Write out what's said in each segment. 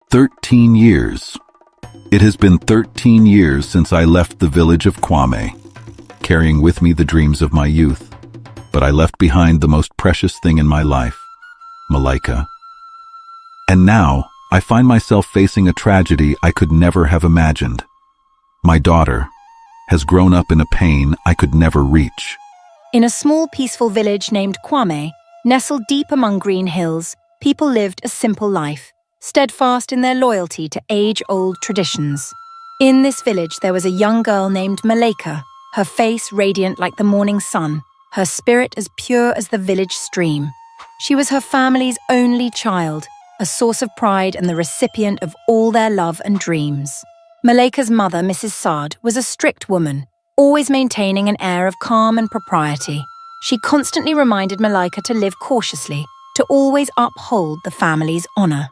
13 years. It has been 13 years since I left the village of Kwame, carrying with me the dreams of my youth. But I left behind the most precious thing in my life, Malika. And now, I find myself facing a tragedy I could never have imagined. My daughter has grown up in a pain I could never reach. In a small, peaceful village named Kwame, nestled deep among green hills, people lived a simple life, steadfast in their loyalty to age-old traditions. In this village, there was a young girl named Malika, her face radiant like the morning sun, her spirit as pure as the village stream. She was her family's only child, a source of pride and the recipient of all their love and dreams. Malika's mother, Mrs. Saad, was a strict woman, always maintaining an air of calm and propriety. She constantly reminded Malika to live cautiously, to always uphold the family's honor.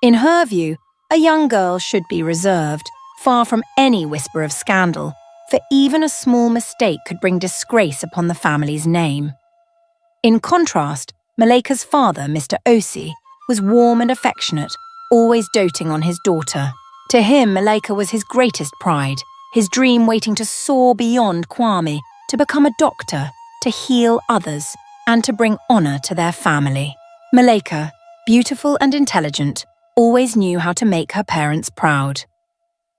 In her view, a young girl should be reserved, far from any whisper of scandal, for even a small mistake could bring disgrace upon the family's name. In contrast, Malika's father, Mr. Osi, was warm and affectionate, always doting on his daughter. To him, Malika was his greatest pride, his dream waiting to soar beyond Kwame, to become a doctor, to heal others, and to bring honor to their family. Malika, beautiful and intelligent, always knew how to make her parents proud.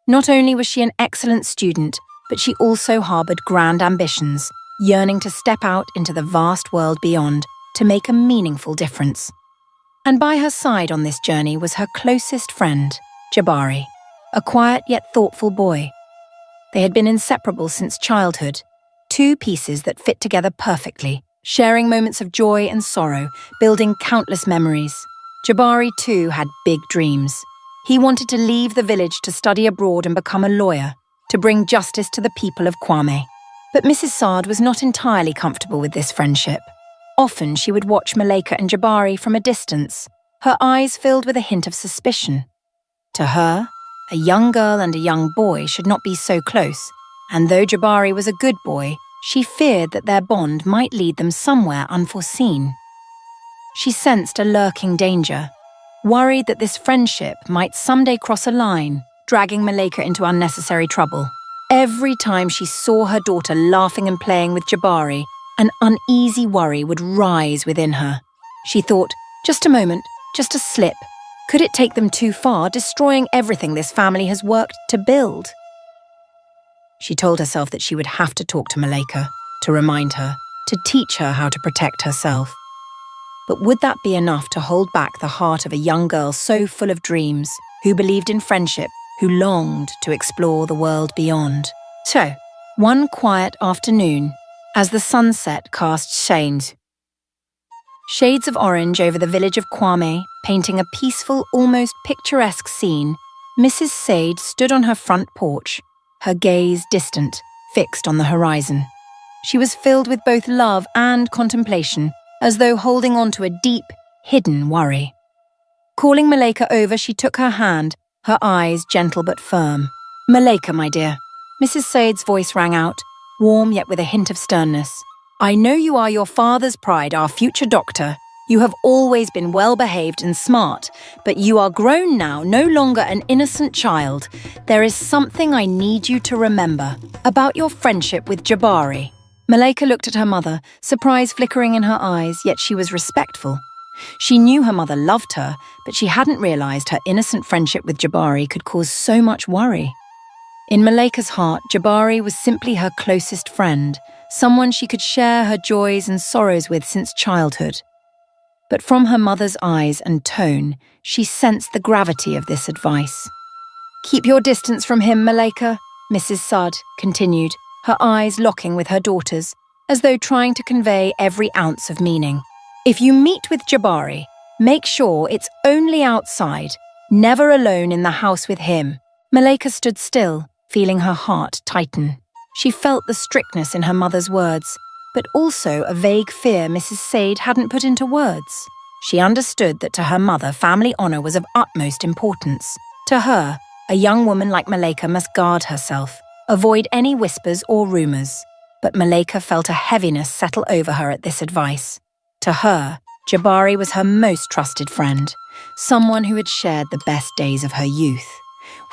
Not only was she an excellent student, but she also harbored grand ambitions, yearning to step out into the vast world beyond, to make a meaningful difference. And by her side on this journey was her closest friend, Jabari, a quiet yet thoughtful boy. They had been inseparable since childhood, two pieces that fit together perfectly, sharing moments of joy and sorrow, building countless memories. Jabari, too, had big dreams. He wanted to leave the village to study abroad and become a lawyer, to bring justice to the people of Kwame. But Mrs. Saad was not entirely comfortable with this friendship. Often she would watch Malika and Jabari from a distance, her eyes filled with a hint of suspicion. To her, a young girl and a young boy should not be so close, and though Jabari was a good boy, she feared that their bond might lead them somewhere unforeseen. She sensed a lurking danger, worried that this friendship might someday cross a line, dragging Malika into unnecessary trouble. Every time she saw her daughter laughing and playing with Jabari, an uneasy worry would rise within her. She thought, just a moment, just a slip. Could it take them too far, destroying everything this family has worked to build? She told herself that she would have to talk to Malika, to remind her, to teach her how to protect herself. But would that be enough to hold back the heart of a young girl so full of dreams, who believed in friendship, who longed to explore the world beyond? So, one quiet afternoon, as the sunset cast shades of orange over the village of Kwame, painting a peaceful, almost picturesque scene, Mrs. Said stood on her front porch, her gaze distant, fixed on the horizon. She was filled with both love and contemplation, as though holding on to a deep, hidden worry. Calling Malika over, she took her hand, her eyes gentle but firm. "Malika, my dear," Mrs. Said's voice rang out, warm yet with a hint of sternness. "I know you are your father's pride, our future doctor. You have always been well-behaved and smart, but you are grown now, no longer an innocent child. There is something I need you to remember about your friendship with Jabari." Malika looked at her mother, surprise flickering in her eyes, yet she was respectful. She knew her mother loved her, but she hadn't realized her innocent friendship with Jabari could cause so much worry. In Malika's heart, Jabari was simply her closest friend, someone she could share her joys and sorrows with since childhood. But from her mother's eyes and tone, she sensed the gravity of this advice. "Keep your distance from him, Malika," Mrs. Saad continued, her eyes locking with her daughter's, as though trying to convey every ounce of meaning. "If you meet with Jabari, make sure it's only outside, never alone in the house with him." Malika stood still, feeling her heart tighten. She felt the strictness in her mother's words, but also a vague fear Mrs. Said hadn't put into words. She understood that to her mother, family honor was of utmost importance. To her, a young woman like Malika must guard herself, avoid any whispers or rumors. But Malika felt a heaviness settle over her at this advice. To her, Jabari was her most trusted friend, someone who had shared the best days of her youth.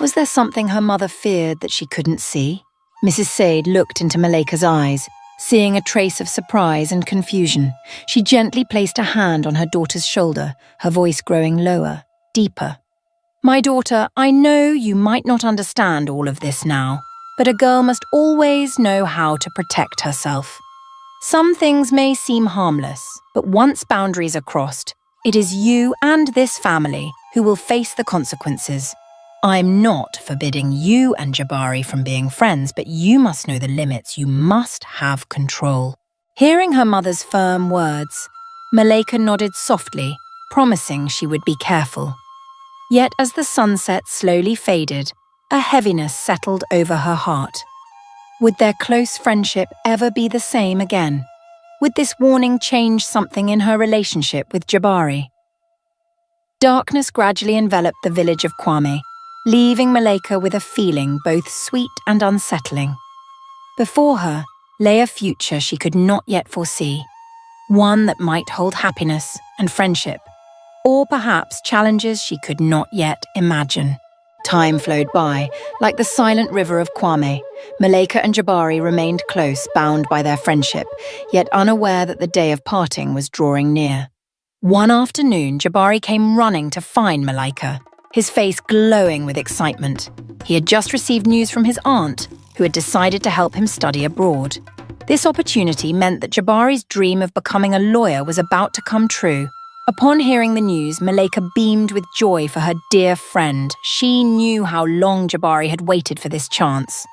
Was there something her mother feared that she couldn't see? Mrs. Said looked into Malika's eyes, seeing a trace of surprise and confusion. She gently placed a hand on her daughter's shoulder, her voice growing lower, deeper. "My daughter, I know you might not understand all of this now, but a girl must always know how to protect herself. Some things may seem harmless, but once boundaries are crossed, it is you and this family who will face the consequences. I'm not forbidding you and Jabari from being friends, but you must know the limits. You must have control." Hearing her mother's firm words, Malika nodded softly, promising she would be careful. Yet as the sunset slowly faded, a heaviness settled over her heart. Would their close friendship ever be the same again? Would this warning change something in her relationship with Jabari? Darkness gradually enveloped the village of Kwame, leaving Malika with a feeling both sweet and unsettling. Before her lay a future she could not yet foresee, one that might hold happiness and friendship, or perhaps challenges she could not yet imagine. Time flowed by, like the silent river of Kwame. Malika and Jabari remained close, bound by their friendship, yet unaware that the day of parting was drawing near. One afternoon, Jabari came running to find Malika, his face glowing with excitement. He had just received news from his aunt, who had decided to help him study abroad. This opportunity meant that Jabari's dream of becoming a lawyer was about to come true. Upon hearing the news, Malika beamed with joy for her dear friend. She knew how long Jabari had waited for this chance.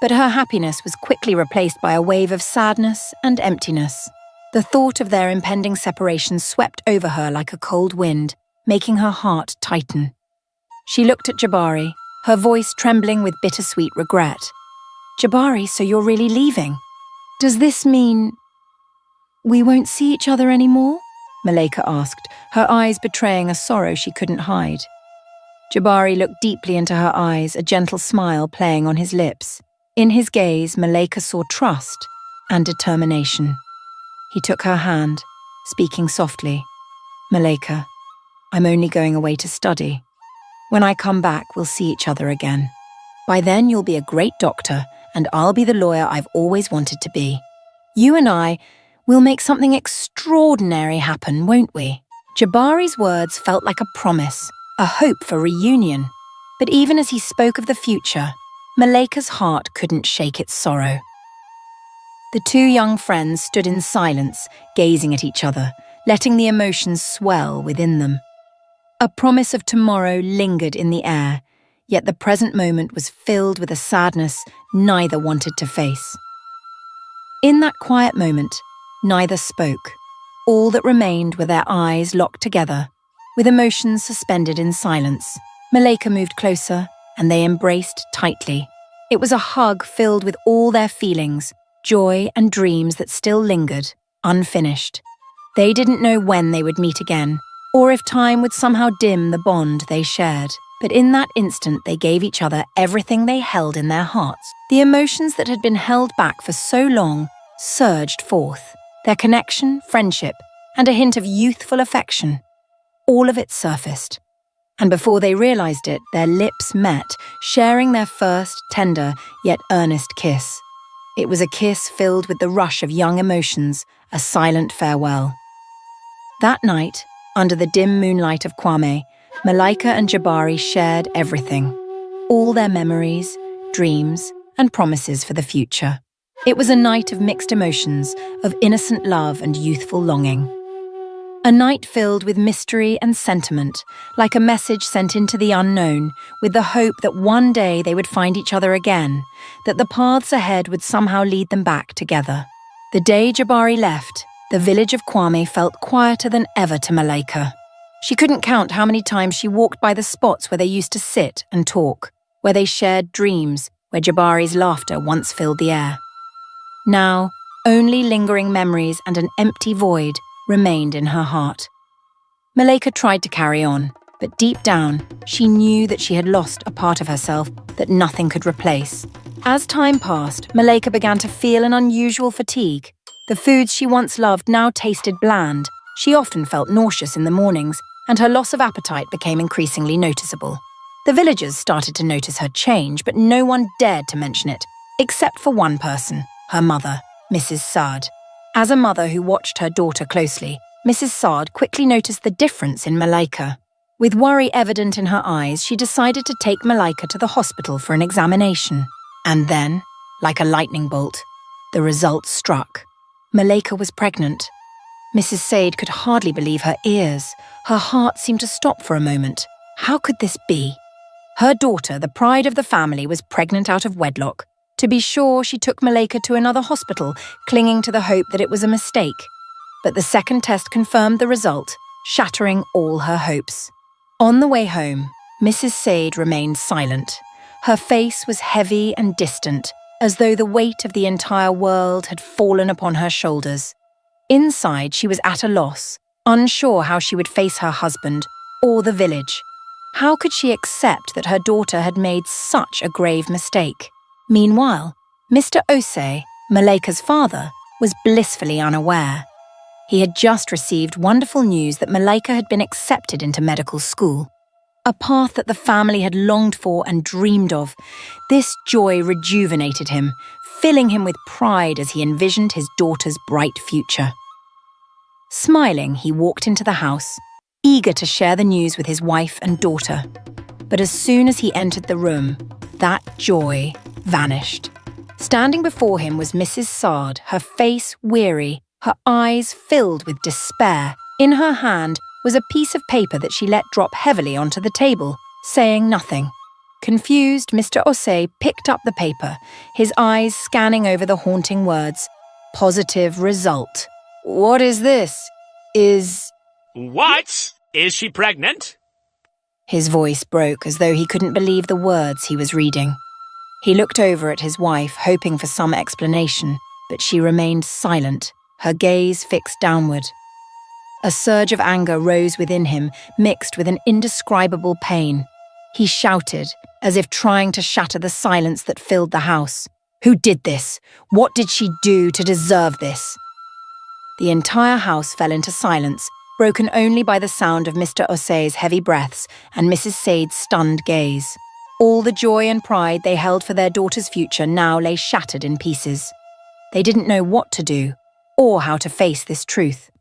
But her happiness was quickly replaced by a wave of sadness and emptiness. The thought of their impending separation swept over her like a cold wind, making her heart tighten. She looked at Jabari, her voice trembling with bittersweet regret. "Jabari, so you're really leaving? Does this mean we won't see each other anymore?" Malika asked, her eyes betraying a sorrow she couldn't hide. Jabari looked deeply into her eyes, a gentle smile playing on his lips. In his gaze, Malika saw trust and determination. He took her hand, speaking softly. "Malika, I'm only going away to study. When I come back, we'll see each other again. By then, you'll be a great doctor, and I'll be the lawyer I've always wanted to be. You and I, we'll make something extraordinary happen, won't we?" Jabari's words felt like a promise, a hope for reunion. But even as he spoke of the future, Malika's heart couldn't shake its sorrow. The two young friends stood in silence, gazing at each other, letting the emotions swell within them. A promise of tomorrow lingered in the air, yet the present moment was filled with a sadness neither wanted to face. In that quiet moment, neither spoke. All that remained were their eyes locked together, with emotions suspended in silence. Malika moved closer, and they embraced tightly. It was a hug filled with all their feelings, joy and dreams that still lingered, unfinished. They didn't know when they would meet again, or if time would somehow dim the bond they shared. But in that instant, they gave each other everything they held in their hearts. The emotions that had been held back for so long surged forth. Their connection, friendship, and a hint of youthful affection. All of it surfaced. And before they realized it, their lips met, sharing their first tender yet earnest kiss. It was a kiss filled with the rush of young emotions, a silent farewell. That night, under the dim moonlight of Kwame, Malika and Jabari shared everything. All their memories, dreams, and promises for the future. It was a night of mixed emotions, of innocent love and youthful longing. A night filled with mystery and sentiment, like a message sent into the unknown, with the hope that one day they would find each other again, that the paths ahead would somehow lead them back together. The day Jabari left, the village of Kwame felt quieter than ever to Malika. She couldn't count how many times she walked by the spots where they used to sit and talk, where they shared dreams, where Jabari's laughter once filled the air. Now, only lingering memories and an empty void remained in her heart. Malika tried to carry on, but deep down, she knew that she had lost a part of herself that nothing could replace. As time passed, Malika began to feel an unusual fatigue. The foods she once loved now tasted bland. She often felt nauseous in the mornings, and her loss of appetite became increasingly noticeable. The villagers started to notice her change, but no one dared to mention it, except for one person, her mother, Mrs. Saad. As a mother who watched her daughter closely, Mrs. Saad quickly noticed the difference in Malika. With worry evident in her eyes, she decided to take Malika to the hospital for an examination. And then, like a lightning bolt, the results struck. Malika was pregnant. Mrs. Said could hardly believe her ears. Her heart seemed to stop for a moment. How could this be? Her daughter, the pride of the family, was pregnant out of wedlock. To be sure, she took Malika to another hospital, clinging to the hope that it was a mistake. But the second test confirmed the result, shattering all her hopes. On the way home, Mrs. Said remained silent. Her face was heavy and distant, as though the weight of the entire world had fallen upon her shoulders. Inside, she was at a loss, unsure how she would face her husband or the village. How could she accept that her daughter had made such a grave mistake? Meanwhile, Mr. Osei, Malika's father, was blissfully unaware. He had just received wonderful news that Malika had been accepted into medical school, a path that the family had longed for and dreamed of. This joy rejuvenated him, filling him with pride as he envisioned his daughter's bright future. Smiling, he walked into the house, eager to share the news with his wife and daughter. But as soon as he entered the room, that joy vanished. Standing before him was Mrs. Saad, her face weary, her eyes filled with despair. In her hand was a piece of paper that she let drop heavily onto the table, saying nothing. Confused, Mr. Osei picked up the paper, his eyes scanning over the haunting words. Positive result. What is this? What? Is she pregnant? His voice broke as though he couldn't believe the words he was reading. He looked over at his wife, hoping for some explanation, but she remained silent, her gaze fixed downward. A surge of anger rose within him, mixed with an indescribable pain. He shouted, as if trying to shatter the silence that filled the house. Who did this? What did she do to deserve this? The entire house fell into silence, broken only by the sound of Mr. Osei's heavy breaths and Mrs. Said's stunned gaze. All the joy and pride they held for their daughter's future now lay shattered in pieces. They didn't know what to do, or how to face this truth.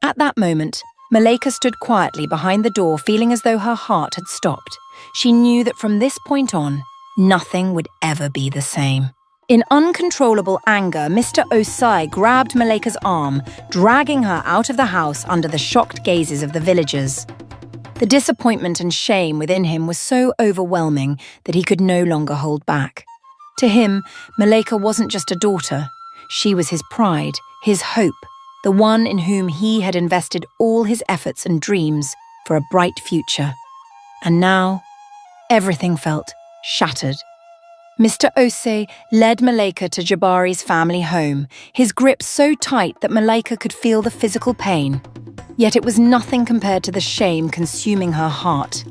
At that moment, Malika stood quietly behind the door, feeling as though her heart had stopped. She knew that from this point on, nothing would ever be the same. In uncontrollable anger, Mr. Osei grabbed Malika's arm, dragging her out of the house under the shocked gazes of the villagers. The disappointment and shame within him was so overwhelming that he could no longer hold back. To him, Malika wasn't just a daughter. She was his pride, his hope, the one in whom he had invested all his efforts and dreams for a bright future. And now, everything felt shattered. Mr. Osei led Malika to Jabari's family home, his grip so tight that Malika could feel the physical pain. Yet it was nothing compared to the shame consuming her heart.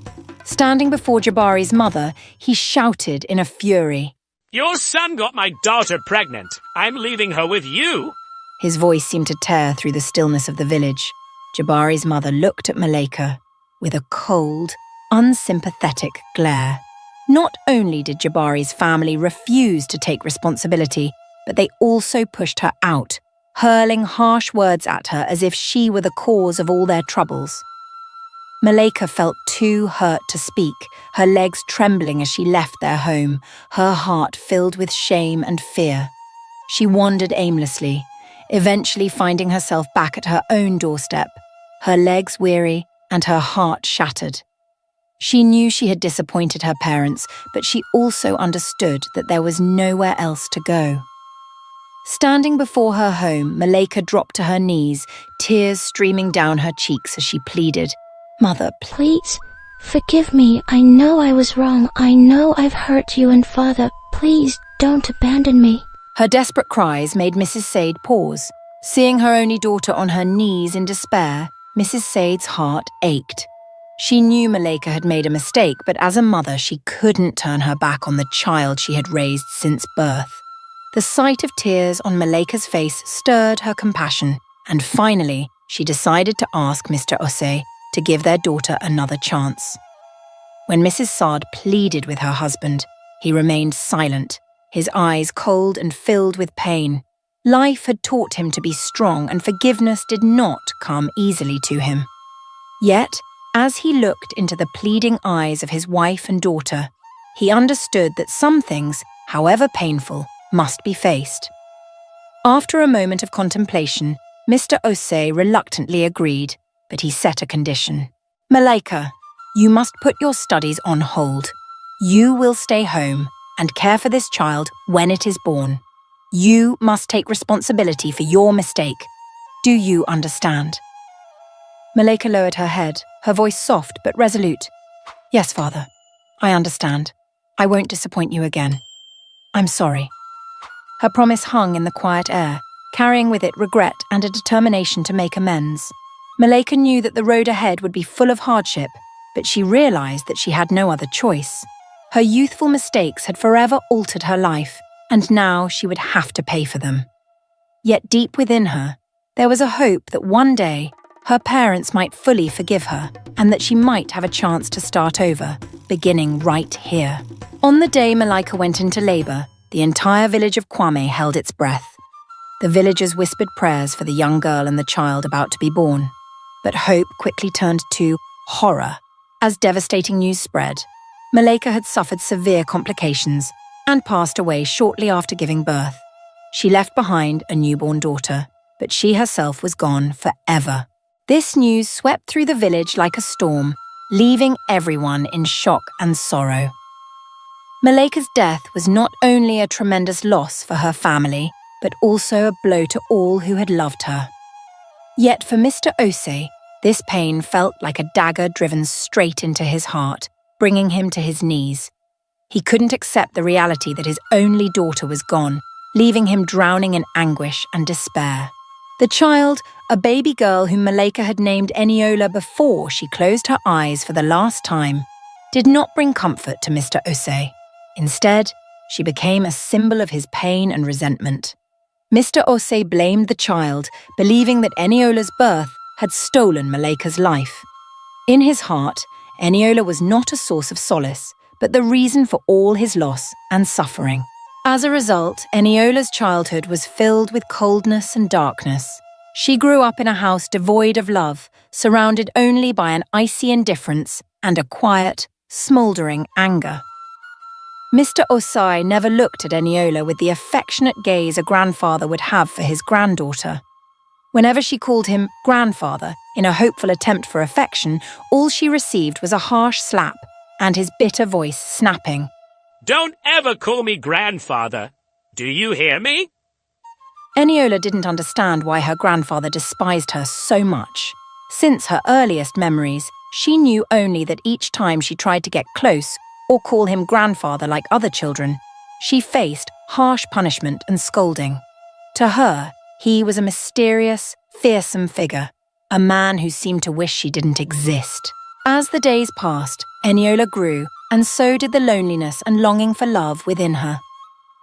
Standing before Jabari's mother, he shouted in a fury. Your son got my daughter pregnant. I'm leaving her with you. His voice seemed to tear through the stillness of the village. Jabari's mother looked at Malika with a cold, unsympathetic glare. Not only did Jabari's family refuse to take responsibility, but they also pushed her out, hurling harsh words at her as if she were the cause of all their troubles. Malika felt too hurt to speak, her legs trembling as she left their home, her heart filled with shame and fear. She wandered aimlessly, eventually finding herself back at her own doorstep, her legs weary and her heart shattered. She knew she had disappointed her parents, but she also understood that there was nowhere else to go. Standing before her home, Malika dropped to her knees, tears streaming down her cheeks as she pleaded, "Mother, Please, forgive me. I know I was wrong. I know I've hurt you and Father. Please don't abandon me." Her desperate cries made Mrs. Said pause. Seeing her only daughter on her knees in despair, Mrs. Said's heart ached. She knew Malika had made a mistake, but as a mother, she couldn't turn her back on the child she had raised since birth. The sight of tears on Malika's face stirred her compassion, and finally, she decided to ask Mr. Osei to give their daughter another chance. When Mrs. Sard pleaded with her husband, he remained silent, his eyes cold and filled with pain. Life had taught him to be strong, and forgiveness did not come easily to him. Yet, as he looked into the pleading eyes of his wife and daughter, he understood that some things, however painful, must be faced. After a moment of contemplation, Mr. Osei reluctantly agreed, but he set a condition. Malika, you must put your studies on hold. You will stay home and care for this child when it is born. You must take responsibility for your mistake. Do you understand? Malika lowered her head, her voice soft but resolute. Yes, Father. I understand. I won't disappoint you again. I'm sorry. Her promise hung in the quiet air, carrying with it regret and a determination to make amends. Malika knew that the road ahead would be full of hardship, but she realized that she had no other choice. Her youthful mistakes had forever altered her life, and now she would have to pay for them. Yet deep within her, there was a hope that one day her parents might fully forgive her and that she might have a chance to start over, beginning right here. On the day Malika went into labor, the entire village of Kwame held its breath. The villagers whispered prayers for the young girl and the child about to be born. But hope quickly turned to horror as devastating news spread. Malika had suffered severe complications and passed away shortly after giving birth. She left behind a newborn daughter, but she herself was gone forever. This news swept through the village like a storm, leaving everyone in shock and sorrow. Malika's death was not only a tremendous loss for her family, but also a blow to all who had loved her. Yet for Mr. Osei, this pain felt like a dagger driven straight into his heart, bringing him to his knees. He couldn't accept the reality that his only daughter was gone, leaving him drowning in anguish and despair. The child, a baby girl whom Malika had named Eniola before she closed her eyes for the last time, did not bring comfort to Mr. Osei. Instead, she became a symbol of his pain and resentment. Mr. Osei blamed the child, believing that Eniola's birth had stolen Malika's life. In his heart, Eniola was not a source of solace, but the reason for all his loss and suffering. As a result, Eniola's childhood was filled with coldness and darkness. She grew up in a house devoid of love, surrounded only by an icy indifference and a quiet, smouldering anger. Mr. Osei never looked at Eniola with the affectionate gaze a grandfather would have for his granddaughter. Whenever she called him grandfather in a hopeful attempt for affection, all she received was a harsh slap and his bitter voice snapping. Don't ever call me grandfather. Do you hear me? Eniola didn't understand why her grandfather despised her so much. Since her earliest memories, she knew only that each time she tried to get close or call him grandfather like other children, she faced harsh punishment and scolding. To her, he was a mysterious, fearsome figure, a man who seemed to wish she didn't exist. As the days passed, Eniola grew, and so did the loneliness and longing for love within her.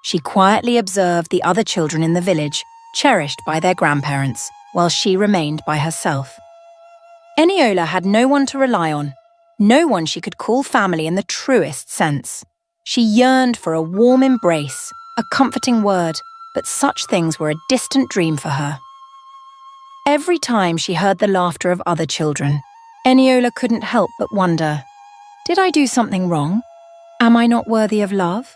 She quietly observed the other children in the village, cherished by their grandparents, while she remained by herself. Eniola had no one to rely on, no one she could call family in the truest sense. She yearned for a warm embrace, a comforting word, but such things were a distant dream for her. Every time she heard the laughter of other children, Eniola couldn't help but wonder, did I do something wrong? Am I not worthy of love?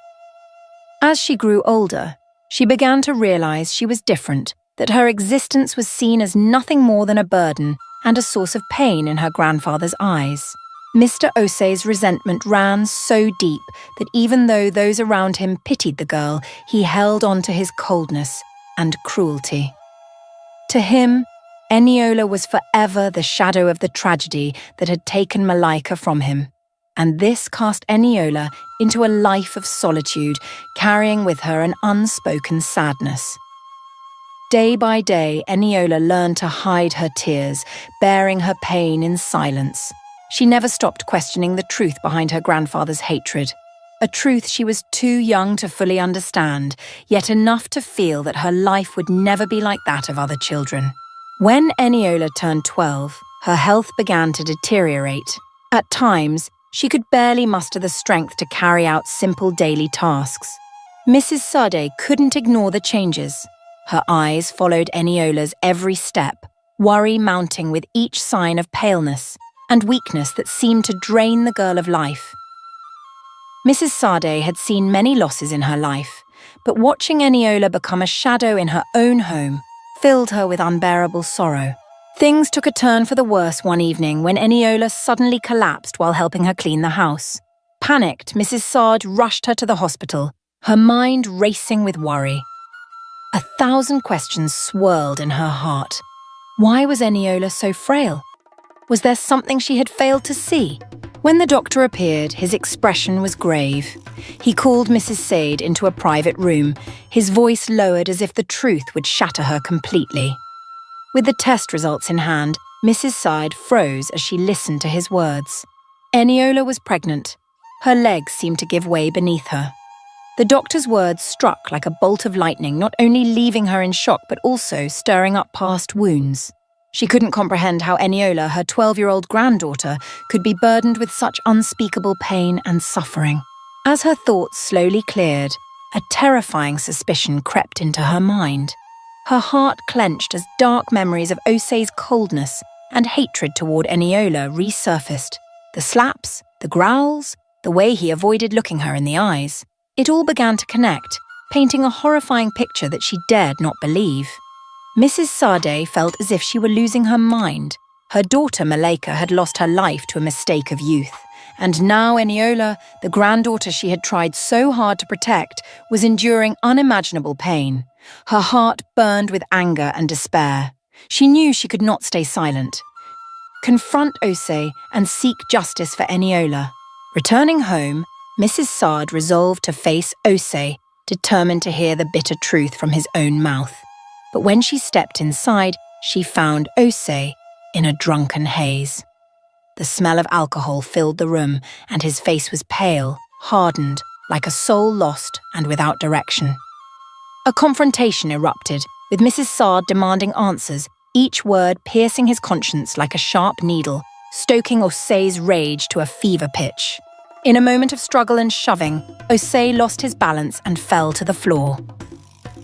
As she grew older, she began to realize she was different, that her existence was seen as nothing more than a burden and a source of pain in her grandfather's eyes. Mr. Osei's resentment ran so deep that even though those around him pitied the girl, he held on to his coldness and cruelty. To him, Eniola was forever the shadow of the tragedy that had taken Malika from him, and this cast Eniola into a life of solitude, carrying with her an unspoken sadness. Day by day, Eniola learned to hide her tears, bearing her pain in silence. She never stopped questioning the truth behind her grandfather's hatred, a truth she was too young to fully understand, yet enough to feel that her life would never be like that of other children. When Eniola turned 12, Her health began to deteriorate. At times, she could barely muster the strength to carry out simple daily tasks. Mrs. Sade couldn't ignore the changes. Her eyes followed Eniola's every step, worry mounting with each sign of paleness and weakness that seemed to drain the girl of life. Mrs. Sade had seen many losses in her life, but watching Eniola become a shadow in her own home filled her with unbearable sorrow. Things took a turn for the worse one evening when Eniola suddenly collapsed while helping her clean the house. Panicked, Mrs. Sade rushed her to the hospital, her mind racing with worry. 1,000 questions swirled in her heart. Why was Eniola so frail? Was there something she had failed to see? When the doctor appeared, his expression was grave. He called Mrs. Sade into a private room, his voice lowered as if the truth would shatter her completely. With the test results in hand, Mrs. Sade froze as she listened to his words. Eniola was pregnant. Her legs seemed to give way beneath her. The doctor's words struck like a bolt of lightning, not only leaving her in shock but also stirring up past wounds. She couldn't comprehend how Eniola, her 12-year-old granddaughter, could be burdened with such unspeakable pain and suffering. As her thoughts slowly cleared, a terrifying suspicion crept into her mind. Her heart clenched as dark memories of Osei's coldness and hatred toward Eniola resurfaced. The slaps, the growls, the way he avoided looking her in the eyes. It all began to connect, painting a horrifying picture that she dared not believe. Mrs. Sade felt as if she were losing her mind. Her daughter Malika had lost her life to a mistake of youth, and now Eniola, the granddaughter she had tried so hard to protect, was enduring unimaginable pain. Her heart burned with anger and despair. She knew she could not stay silent. Confront Osei and seek justice for Eniola. Returning home, Mrs. Sade resolved to face Osei, determined to hear the bitter truth from his own mouth. But when she stepped inside, she found Osei in a drunken haze. The smell of alcohol filled the room, and his face was pale, hardened, like a soul lost and without direction. A confrontation erupted, with Mrs. Sade demanding answers, each word piercing his conscience like a sharp needle, stoking Osei's rage to a fever pitch. In a moment of struggle and shoving, Osei lost his balance and fell to the floor.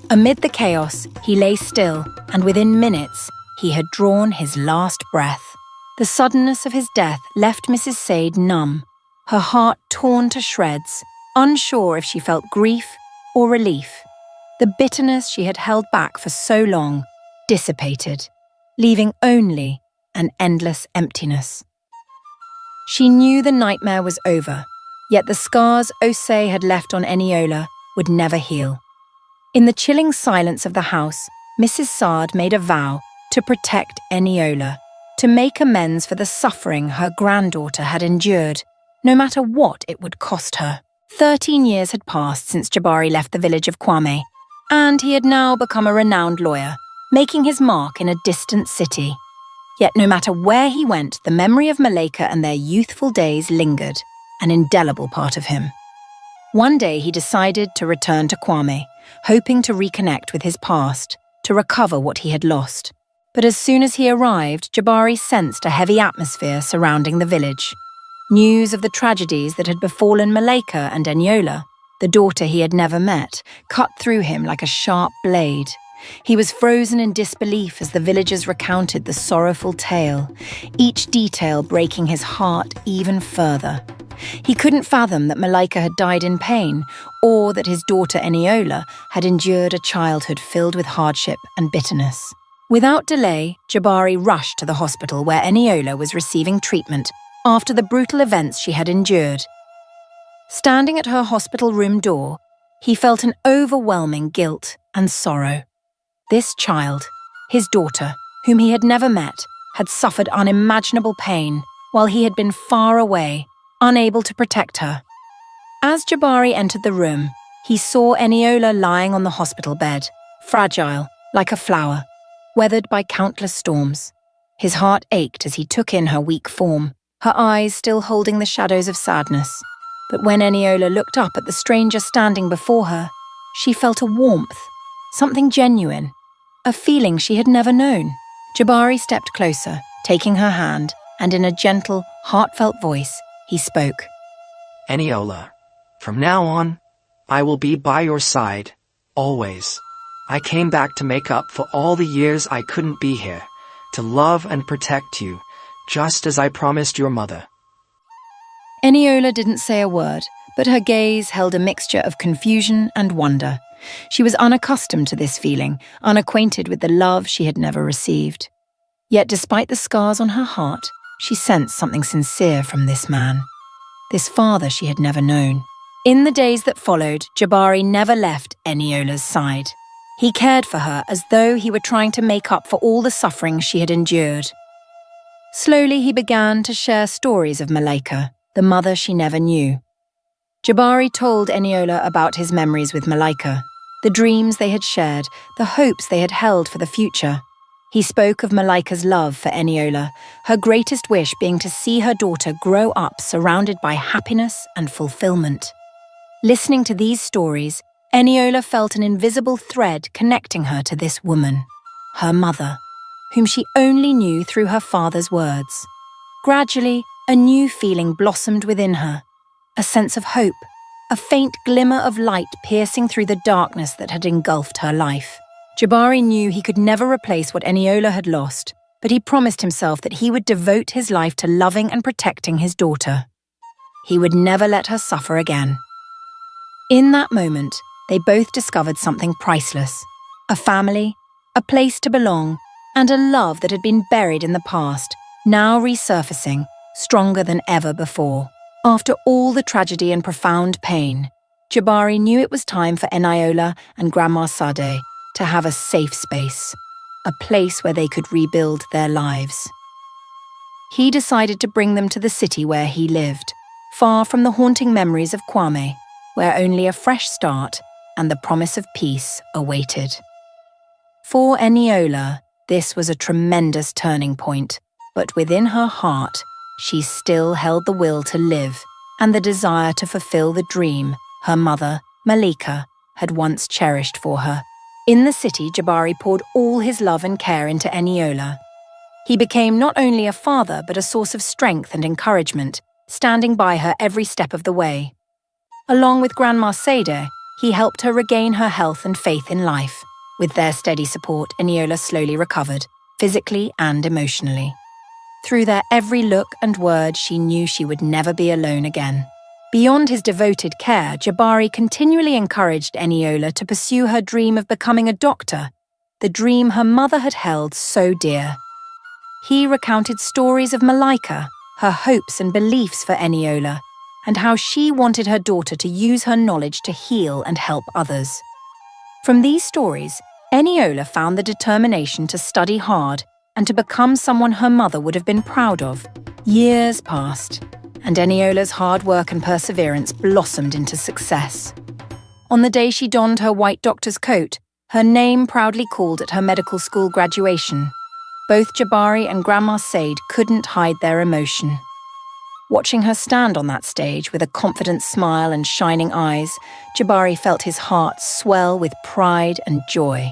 Amid the chaos, he lay still, and within minutes, he had drawn his last breath. The suddenness of his death left Mrs. Sade numb, her heart torn to shreds, unsure if she felt grief or relief. The bitterness she had held back for so long dissipated, leaving only an endless emptiness. She knew the nightmare was over, yet the scars Osei had left on Eniola would never heal. In the chilling silence of the house, Mrs. Sade made a vow to protect Eniola, to make amends for the suffering her granddaughter had endured, no matter what it would cost her. 13 years had passed since Jabari left the village of Kwame, and he had now become a renowned lawyer, making his mark in a distant city. Yet no matter where he went, the memory of Malika and their youthful days lingered, an indelible part of him. One day he decided to return to Kwame, hoping to reconnect with his past, to recover what he had lost. But as soon as he arrived, Jabari sensed a heavy atmosphere surrounding the village. News of the tragedies that had befallen Malika and Eniola, the daughter he had never met, cut through him like a sharp blade. He was frozen in disbelief as the villagers recounted the sorrowful tale, each detail breaking his heart even further. He couldn't fathom that Malika had died in pain, or that his daughter Eniola had endured a childhood filled with hardship and bitterness. Without delay, Jabari rushed to the hospital where Eniola was receiving treatment after the brutal events she had endured. Standing at her hospital room door, he felt an overwhelming guilt and sorrow. This child, his daughter, whom he had never met, had suffered unimaginable pain while he had been far away, unable to protect her. As Jabari entered the room, he saw Eniola lying on the hospital bed, fragile, like a flower, weathered by countless storms. His heart ached as he took in her weak form, her eyes still holding the shadows of sadness. But when Eniola looked up at the stranger standing before her, she felt a warmth, something genuine, a feeling she had never known. Jabari stepped closer, taking her hand, and in a gentle, heartfelt voice, he spoke. Eniola, from now on, I will be by your side, always. I came back to make up for all the years I couldn't be here, to love and protect you, just as I promised your mother. Eniola didn't say a word, but her gaze held a mixture of confusion and wonder. She was unaccustomed to this feeling, unacquainted with the love she had never received. Yet despite the scars on her heart, she sensed something sincere from this man, this father she had never known. In the days that followed, Jabari never left Eniola's side. He cared for her as though he were trying to make up for all the suffering she had endured. Slowly he began to share stories of Malika, the mother she never knew. Jabari told Eniola about his memories with Malika, the dreams they had shared, the hopes they had held for the future. He spoke of Malika's love for Eniola, her greatest wish being to see her daughter grow up surrounded by happiness and fulfillment. Listening to these stories, Eniola felt an invisible thread connecting her to this woman, her mother, whom she only knew through her father's words. Gradually, a new feeling blossomed within her, a sense of hope, a faint glimmer of light piercing through the darkness that had engulfed her life. Jabari knew he could never replace what Eniola had lost, but he promised himself that he would devote his life to loving and protecting his daughter. He would never let her suffer again. In that moment, they both discovered something priceless: a family, a place to belong, and a love that had been buried in the past, now resurfacing, stronger than ever before. After all the tragedy and profound pain, Jabari knew it was time for Eniola and Grandma Sade to have a safe space, a place where they could rebuild their lives. He decided to bring them to the city where he lived, far from the haunting memories of Kwame, where only a fresh start and the promise of peace awaited. For Eniola, this was a tremendous turning point, but within her heart, she still held the will to live and the desire to fulfill the dream her mother, Malika, had once cherished for her. In the city, Jabari poured all his love and care into Eniola. He became not only a father but a source of strength and encouragement, standing by her every step of the way. Along with Grandma Sade, he helped her regain her health and faith in life. With their steady support, Eniola slowly recovered, physically and emotionally. Through their every look and word, she knew she would never be alone again. Beyond his devoted care, Jabari continually encouraged Eniola to pursue her dream of becoming a doctor, the dream her mother had held so dear. He recounted stories of Malika, her hopes and beliefs for Eniola, and how she wanted her daughter to use her knowledge to heal and help others. From these stories, Eniola found the determination to study hard and to become someone her mother would have been proud of. Years passed, and Eniola's hard work and perseverance blossomed into success. On the day she donned her white doctor's coat, her name proudly called at her medical school graduation, both Jabari and Grandma Sade couldn't hide their emotion. Watching her stand on that stage with a confident smile and shining eyes, Jabari felt his heart swell with pride and joy.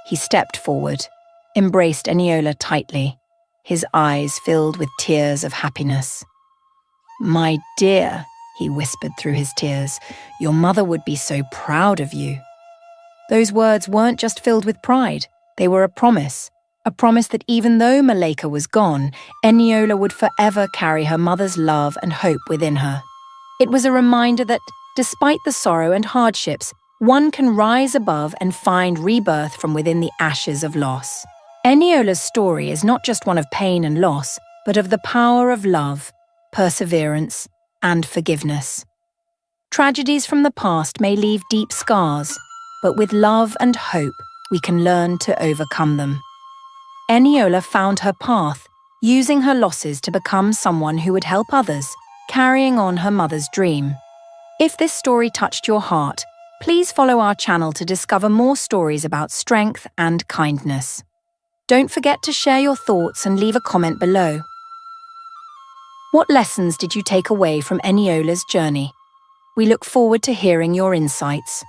He stepped forward, embraced Eniola tightly, his eyes filled with tears of happiness. "My dear," he whispered through his tears, "your mother would be so proud of you." Those words weren't just filled with pride, they were a promise that even though Malika was gone, Eniola would forever carry her mother's love and hope within her. It was a reminder that, despite the sorrow and hardships, one can rise above and find rebirth from within the ashes of loss. Eniola's story is not just one of pain and loss, but of the power of love, perseverance, and forgiveness. Tragedies from the past may leave deep scars, but with love and hope, we can learn to overcome them. Eniola found her path, using her losses to become someone who would help others, carrying on her mother's dream. If this story touched your heart, please follow our channel to discover more stories about strength and kindness. Don't forget to share your thoughts and leave a comment below. What lessons did you take away from Eniola's journey? We look forward to hearing your insights.